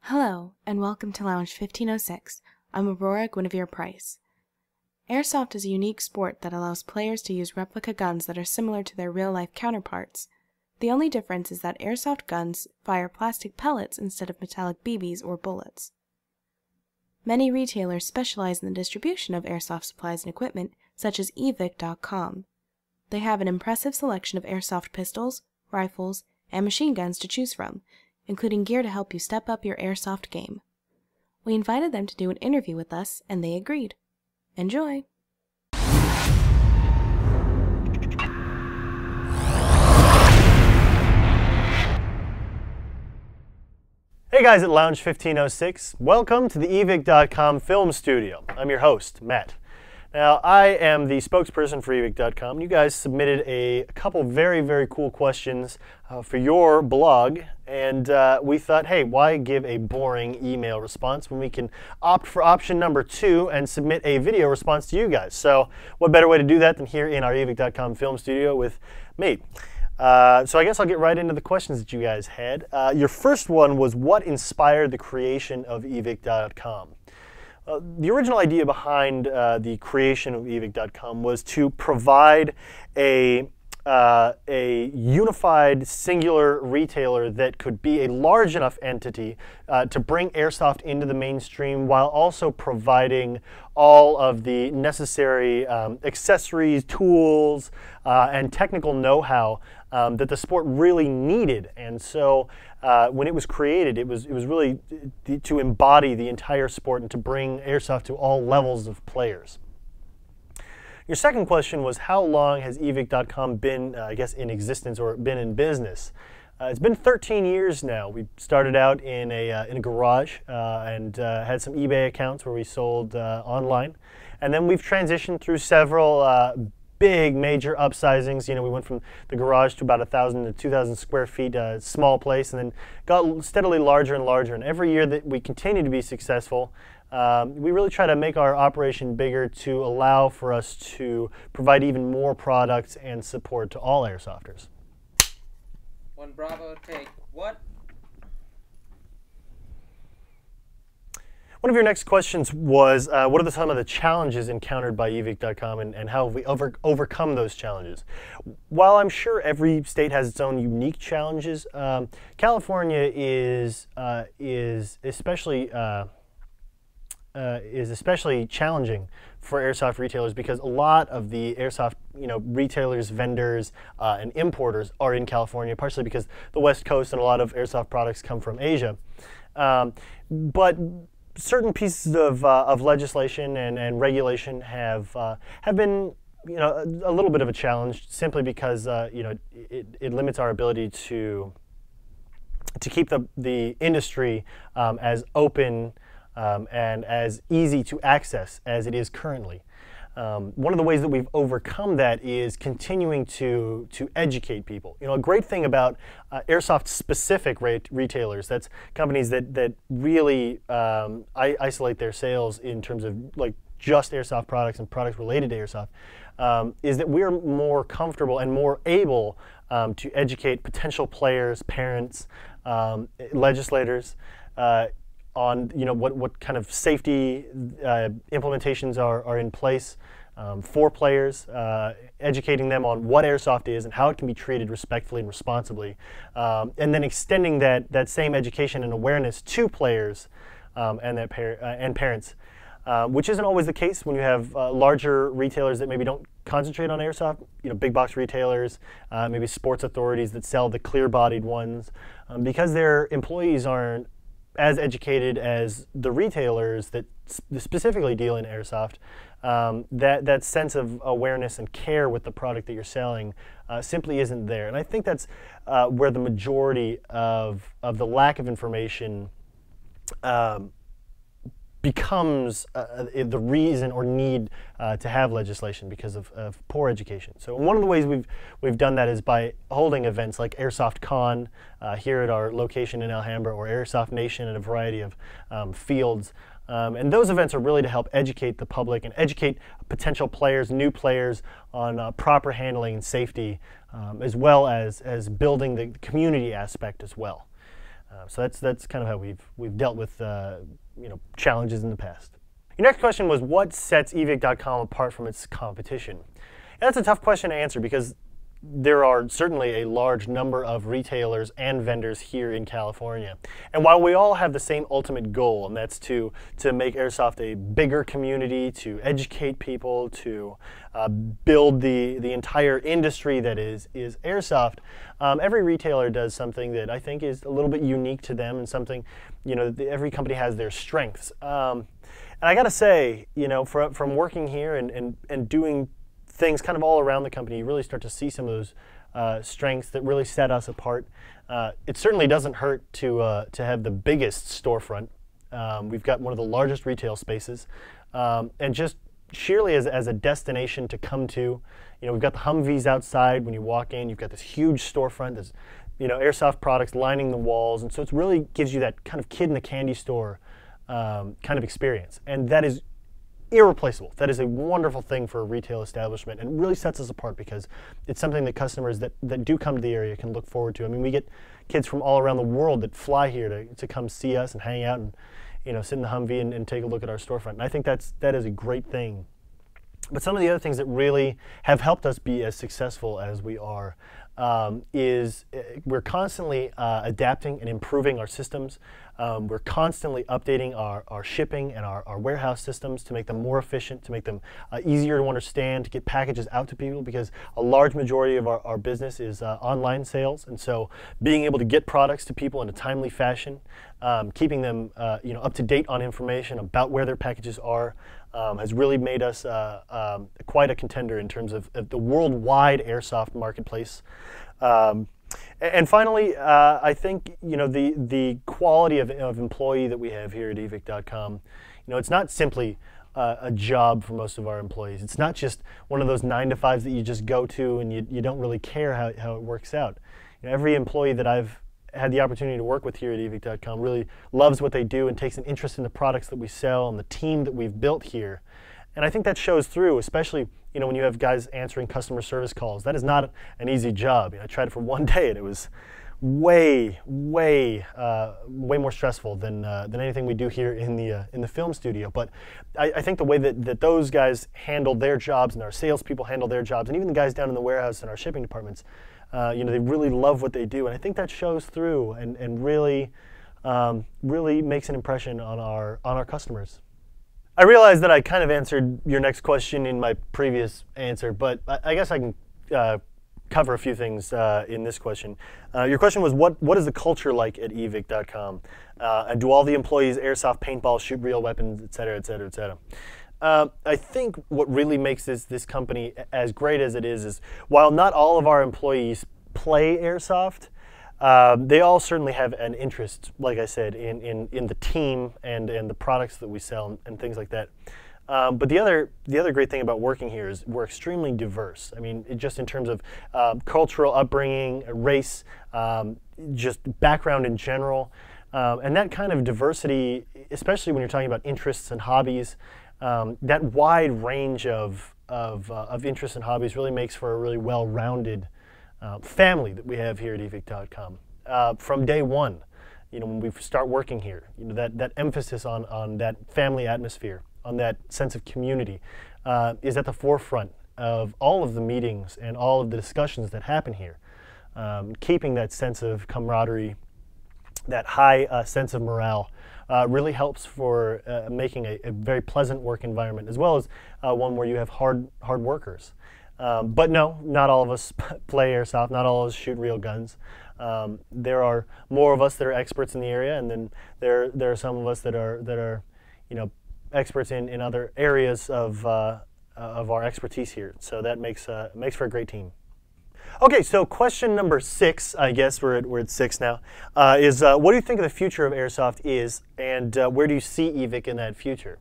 Hello, and welcome to Lounge 1506. I'm Aurora Guinevere Price. Airsoft is a unique sport that allows players to use replica guns that are similar to their real-life counterparts. The only difference is that airsoft guns fire plastic pellets instead of metallic BBs or bullets. Many retailers specialize in the distribution of airsoft supplies and equipment, such as Evike.com. They have an impressive selection of airsoft pistols, rifles, and machine guns to choose from, including gear to help you step up your airsoft game. We invited them to do an interview with us, and they agreed. Enjoy! Hey guys at Lounge 1506, welcome to the Evike.com film studio. I'm your host, Matt. Now, I am the spokesperson for Evike.com. You guys submitted a couple very cool questions for your blog, and we thought, hey, why give a boring email response when we can opt for option number 2 and submit a video response to you guys? So, what better way to do that than here in our Evike.com film studio with me? So I guess I'll get right into the questions that you guys had. Your first one was, what inspired the creation of Evike.com? The original idea behind the creation of Evike.com was to provide a unified, singular retailer that could be a large enough entity to bring airsoft into the mainstream while also providing all of the necessary accessories, tools, and technical know-how that the sport really needed. And so when it was created, it was really to embody the entire sport and to bring airsoft to all levels of players. Your second question was, how long has Evike.com been, I guess, in existence or been in business? It's been 13 years now. We started out in a garage and had some eBay accounts where we sold online. And then we've transitioned through several big major upsizings. You know, we went from the garage to about 1,000 to 2,000 square feet, a small place, and then got steadily larger and larger. And every year that we continue to be successful, we really try to make our operation bigger to allow for us to provide even more products and support to all airsofters. One Bravo, take what? One of your next questions was, what are some of the challenges encountered by Evike.com and how have we overcome those challenges? While I'm sure every state has its own unique challenges, California is especially challenging for airsoft retailers because a lot of the airsoft retailers, vendors, and importers are in California, partially because the West Coast and a lot of airsoft products come from Asia. But certain pieces of legislation and regulation have been a little bit of a challenge, simply because it limits our ability to keep the industry as open and as easy to access as it is currently. One of the ways that we've overcome that is continuing to educate people. You know, a great thing about airsoft-specific retailers, that's companies that really isolate their sales in terms of like just airsoft products and products related to airsoft, is that we're more comfortable and more able to educate potential players, parents, legislators, on what kind of safety implementations are in place for players, educating them on what airsoft is and how it can be treated respectfully and responsibly, and then extending that same education and awareness to players and parents, which isn't always the case when you have larger retailers that maybe don't concentrate on airsoft. Big box retailers, maybe sports authorities that sell the clear-bodied ones, because their employees aren't as educated as the retailers that specifically deal in airsoft. That sense of awareness and care with the product that you're selling simply isn't there. And I think that's where the majority of the lack of information becomes the reason or need to have legislation, because of poor education. So one of the ways we've done that is by holding events like Airsoft Con here at our location in Alhambra, or Airsoft Nation at a variety of fields. And those events are really to help educate the public and educate potential players, new players, on proper handling and safety, as well as building the community aspect as well. So that's kind of how we've dealt with challenges in the past. Your next question was, what sets Evike.com apart from its competition? And that's a tough question to answer because there are certainly a large number of retailers and vendors here in California. And while we all have the same ultimate goal, and that's to make airsoft a bigger community, to educate people, to build the entire industry that is airsoft, every retailer does something that I think is a little bit unique to them, and something, every company has their strengths. And I gotta say, from working here and doing things kind of all around the company, you really start to see some of those strengths that really set us apart. It certainly doesn't hurt to have the biggest storefront. We've got one of the largest retail spaces, and just sheerly as a destination to come to, we've got the Humvees outside when you walk in. You've got this huge storefront. There's airsoft products lining the walls, and so it really gives you that kind of kid in the candy store kind of experience, and that is irreplaceable. That is a wonderful thing for a retail establishment, and it really sets us apart because it's something that customers that do come to the area can look forward to. I mean, we get kids from all around the world that fly here to come see us and hang out and sit in the Humvee and take a look at our storefront. And I think that is a great thing. But some of the other things that really have helped us be as successful as we are is we're constantly adapting and improving our systems. We're constantly updating our shipping and our warehouse systems to make them more efficient, to make them easier to understand, to get packages out to people, because a large majority of our business is online sales. And so being able to get products to people in a timely fashion, keeping them up to date on information about where their packages are, has really made us quite a contender in terms of the worldwide airsoft marketplace. And finally, I think the quality of employee that we have here at Evike.com, it's not simply a job for most of our employees. It's not just one of those 9-to-5s that you just go to and you don't really care how it works out. Every employee that I've had the opportunity to work with here at Evike.com really loves what they do and takes an interest in the products that we sell and the team that we've built here. And I think that shows through, especially when you have guys answering customer service calls. That is not an easy job. I tried it for one day and it was way more stressful than anything we do here in the film studio. But I think the way that those guys handle their jobs and our salespeople handle their jobs, and even the guys down in the warehouse and our shipping departments, they really love what they do, and I think that shows through and really makes an impression on our customers. I realize that I kind of answered your next question in my previous answer, but I guess I can cover a few things in this question. Your question was, what is the culture like at Evike.com? And do all the employees airsoft, paintball, shoot real weapons, et cetera, et cetera, et cetera? I think what really makes this company as great as it is while not all of our employees play airsoft, they all certainly have an interest, like I said, in the team and the products that we sell and things like that. But the other great thing about working here is we're extremely diverse. I mean, just in terms of cultural upbringing, race, just background in general, and that kind of diversity, especially when you're talking about interests and hobbies, that wide range of interests and hobbies really makes for a really well-rounded family that we have here at Evike.com. From day one, when we start working here, that emphasis on that family atmosphere, on that sense of community, is at the forefront of all of the meetings and all of the discussions that happen here. Keeping that sense of camaraderie, that high sense of morale, really helps for making a very pleasant work environment, as well as one where you have hard workers. But no, not all of us play airsoft, not all of us shoot real guns. There are more of us that are experts in the area, and then there are some of us that are experts in other areas of our expertise here. So that makes for a great team. Okay, so question number 6, I guess we're at 6 now, is what do you think of the future of airsoft is, and where do you see Evike in that future?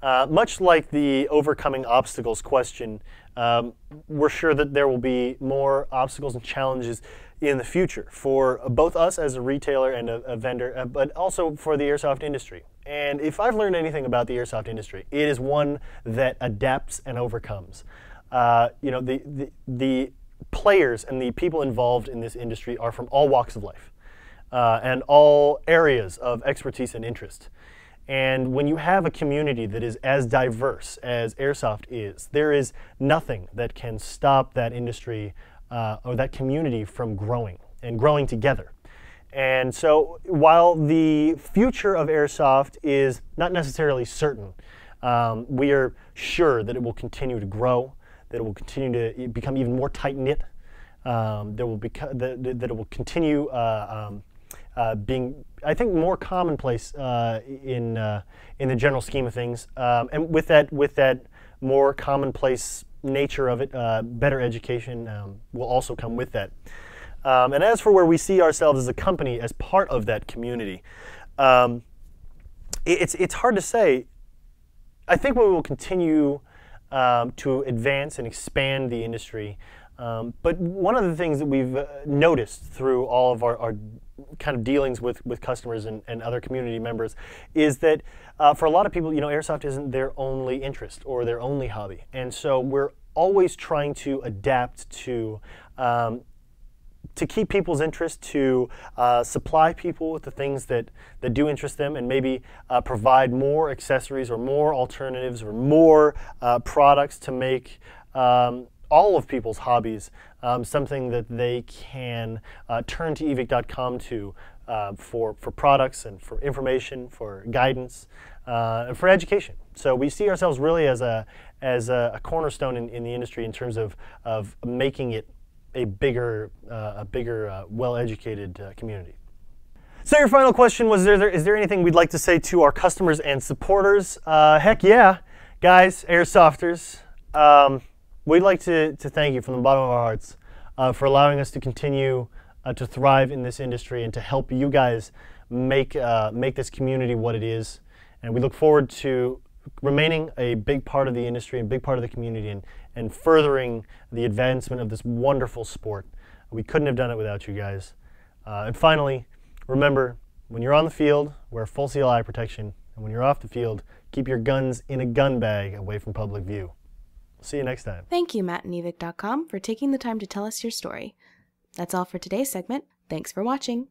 Much like the overcoming obstacles question, we're sure that there will be more obstacles and challenges in the future for both us as a retailer and a vendor, but also for the airsoft industry. And if I've learned anything about the airsoft industry, it is one that adapts and overcomes. The players and the people involved in this industry are from all walks of life. and all areas of expertise and interest. And when you have a community that is as diverse as Airsoft is, there is nothing that can stop that industry or that community from growing and growing together. And so while the future of Airsoft is not necessarily certain, we are sure that it will continue to grow, that it will continue to become even more tight-knit, that it will continue being, I think, more commonplace in the general scheme of things. And with that more commonplace nature of it, better education will also come with that. And as for where we see ourselves as a company, as part of that community, it's hard to say. I think we will continue to advance and expand the industry. But one of the things that we've noticed through all of our kind of dealings with customers and other community members is that for a lot of people, Airsoft isn't their only interest or their only hobby. And so we're always trying to adapt to keep people's interest, to supply people with the things that do interest them, and maybe provide more accessories or more alternatives or more products to make all of people's hobbies something that they can turn to evike.com to for products and for information, for guidance, and for education. So we see ourselves really as a cornerstone in the industry in terms of making it a bigger, well-educated community. So your final question was, is there anything we'd like to say to our customers and supporters? Heck yeah, guys, Airsofters. We'd like to thank you from the bottom of our hearts for allowing us to continue to thrive in this industry and to help you guys make this community what it is. And we look forward to remaining a big part of the industry and big part of the community and furthering the advancement of this wonderful sport. We couldn't have done it without you guys. And finally, remember, when you're on the field, wear full CLI protection. And when you're off the field, keep your guns in a gun bag away from public view. See you next time. Thank you, Matt and Evike.com, for taking the time to tell us your story. That's all for today's segment. Thanks for watching.